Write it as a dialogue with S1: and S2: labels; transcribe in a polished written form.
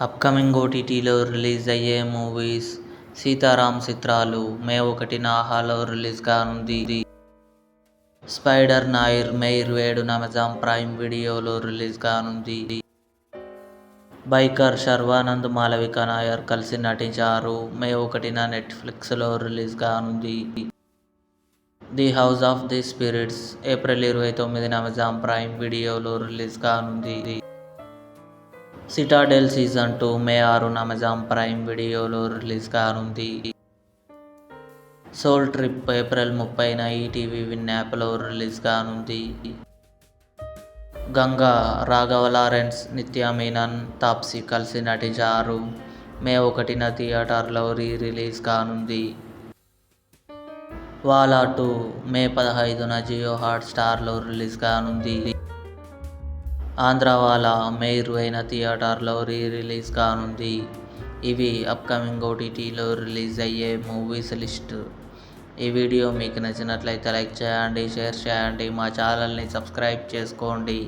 S1: Upcoming ఓటీటీలో release అయ్యే movies 'Sitaram చిత్రాలు' మే 1న ఆహాలో రిలీజ్ కానుంది. 'స్పైడర్ నాయిర్' మే 27న అమెజాన్ ప్రైమ్ వీడియోలో రిలీజ్ కానుంది. బైకర్ శర్వానంద్, మాళవిక నాయర్ కలిసి నటించారు. మే 1న నెట్ఫ్లిక్స్లో రిలీజ్ కానుంది. 'The house of the spirits' April 29న అమెజాన్ ప్రైమ్ వీడియోలో రిలీజ్ కానుంది. 'సిటాడెల్ సీజన్ 2' మే 6న అమెజాన్ ప్రైమ్ వీడియోలో రిలీజ్ కానుంది. 'సోల్ ట్రిప్' ఏప్రిల్ 30న ఈటీవీ విన్ యాప్లో రిలీజ్ కానుంది. 'గంగా' రాఘవ లారెన్స్, నిత్యా మీనన్, తాప్సీ కలిసి నటించారు. మే 1న థియేటర్లో రిలీజ్ కానుంది. 'వాలా 2' మే 15న జియో హాట్స్టార్లో రిలీజ్ కానుంది. 'ఆంధ్రవాలా' మే 20న థియేటర్లో రిలీజ్ కానుంది. ఇవి అప్కమింగ్ ఓటీటీలో రిలీజ్ అయ్యే మూవీస్ లిస్ట్. ఈ వీడియో మీకు నచ్చినట్లయితే లైక్ చేయండి, షేర్ చేయండి, మా ఛానల్ని సబ్స్క్రైబ్ చేసుకోండి.